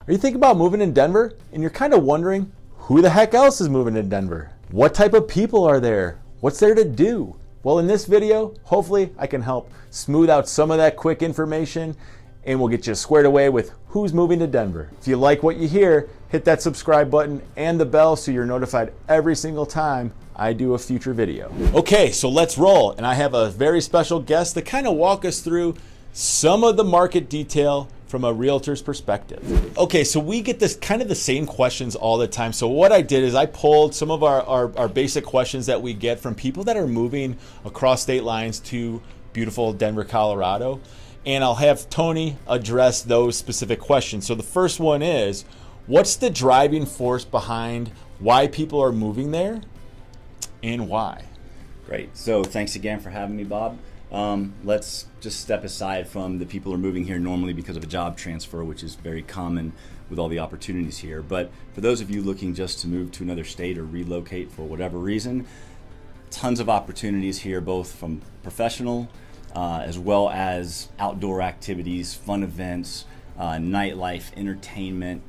Are you thinking about moving in Denver and you're kind of wondering who the heck else is moving in Denver? What type of people are there? What's there to do? Well, in this video, hopefully I can help smooth out some of that quick information and we'll get you squared away with who's moving to Denver. If you like what you hear, hit that subscribe button and the bell so you're notified every single time I do a future video. Okay, so let's roll. And I have a very special guest to kind of walk us through some of the market detail from a realtor's perspective. Okay, so we get this kind of the same questions all the time. So what I did is I pulled some of our basic questions that we get from people that are moving across state lines to beautiful Denver, Colorado. And I'll have Tony address those specific questions. So the first one is, what's the driving force behind why people are moving there and why? Great. So thanks again for having me, Bob. Let's just step aside from the people who are moving here normally because of a job transfer, which is very common with all the opportunities here. But for those of you looking just to move to another state or relocate for whatever reason, tons of opportunities here, both from professional as well as outdoor activities, fun events, nightlife, entertainment,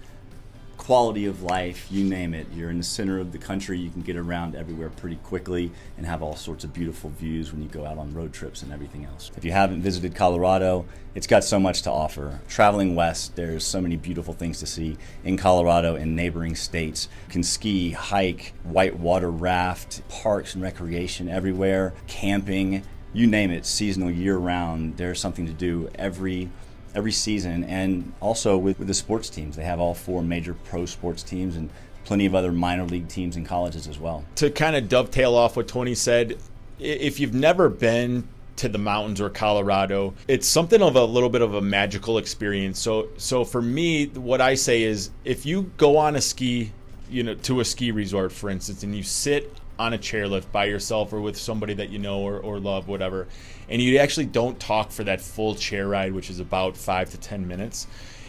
quality of life, you name it. You're in the center of the country. You can get around everywhere pretty quickly and have all sorts of beautiful views when you go out on road trips and everything else. If you haven't visited Colorado, it's got so much to offer. Traveling west, there's so many beautiful things to see in Colorado and neighboring states. You can ski, hike, whitewater raft, parks and recreation everywhere, camping, you name it, seasonal, year-round. There's something to do every season. And also with the sports teams, they have all 4 major pro sports teams and plenty of other minor league teams and colleges as well. To kind of dovetail off what Tony said, if you've never been to the mountains or Colorado, it's something of a little bit of a magical experience. So for me, what I say is, if you go on a ski, to a ski resort, for instance, and you sit on a chairlift by yourself or with somebody that you know or love, whatever, and you actually don't talk for that full chair ride, which is about 5 to 10 minutes,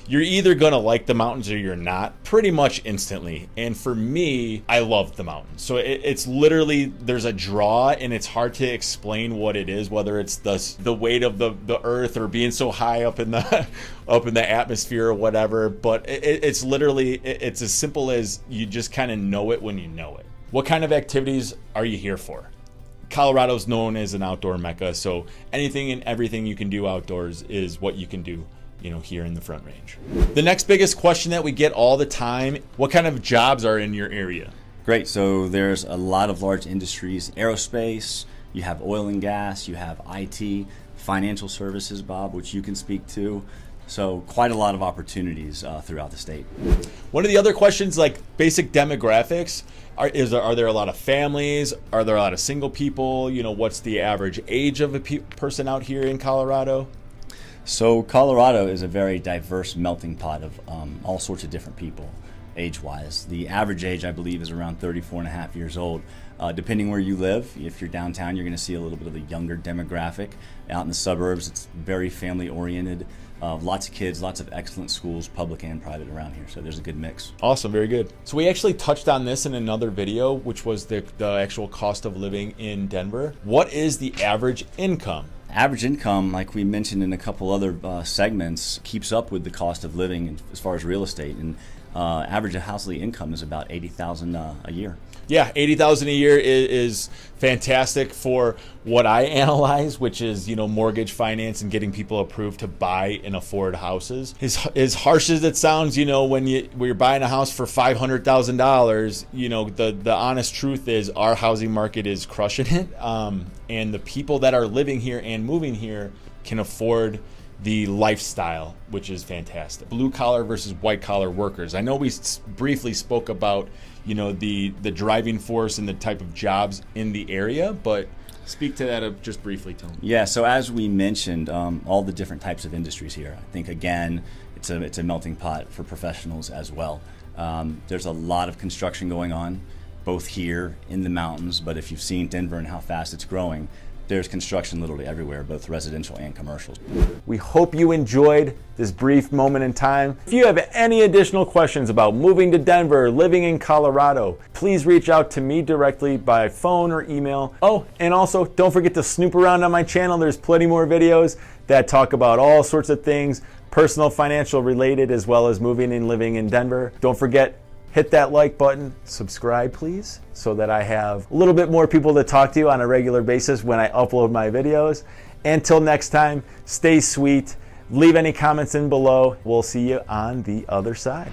you're either gonna like the mountains or you're not, pretty much instantly. And for me, I love the mountains. So it's literally, there's a draw, and it's hard to explain what it is, whether it's the weight of the earth or being so high up in the atmosphere or whatever. But it's literally, it's as simple as you just kind of know it when you know it. What kind of activities are you here for? Colorado's known as an outdoor mecca, so anything and everything you can do outdoors is what you can do, here in the Front Range. The next biggest question that we get all the time, what kind of jobs are in your area? Great. So there's a lot of large industries, aerospace, you have oil and gas, you have IT, financial services, Bob, which you can speak to. So quite a lot of opportunities throughout the state. One of the other questions, like basic demographics, are there a lot of families? Are there a lot of single people? What's the average age of a person out here in Colorado? So Colorado is a very diverse melting pot of all sorts of different people, age-wise. The average age, I believe, is around 34 and a half years old. Depending where you live, if you're downtown, you're going to see a little bit of a younger demographic. Out in the suburbs, it's very family-oriented. Lots of kids, lots of excellent schools, public and private, around here. So there's a good mix. Awesome, very good. So we actually touched on this in another video, which was the actual cost of living in Denver. What is the average income? Average income, like we mentioned in a couple other segments, keeps up with the cost of living as far as real estate. And average household income is about $80,000 a year. Yeah, $80,000 a year is fantastic for what I analyze, which is mortgage finance and getting people approved to buy and afford houses. As harsh as it sounds, when you're buying a house for $500,000, the honest truth is our housing market is crushing it, and the people that are living here and moving here can afford the lifestyle, which is fantastic. Blue collar versus white collar workers. I know we briefly spoke about the driving force and the type of jobs in the area, but speak to that just briefly, Tony. Yeah, so as we mentioned, all the different types of industries here. I think, again, it's a melting pot for professionals as well. There's a lot of construction going on, both here in the mountains, but if you've seen Denver and how fast it's growing, there's construction literally everywhere, both residential and commercial. We hope you enjoyed this brief moment in time. If you have any additional questions about moving to Denver, living in Colorado, please reach out to me directly by phone or email. Oh, and also don't forget to snoop around on my channel. There's plenty more videos that talk about all sorts of things, personal, financial related, as well as moving and living in Denver. Don't forget, hit that like button, subscribe please, so that I have a little bit more people to talk to on a regular basis when I upload my videos. Until next time, stay sweet. Leave any comments in below. We'll see you on the other side.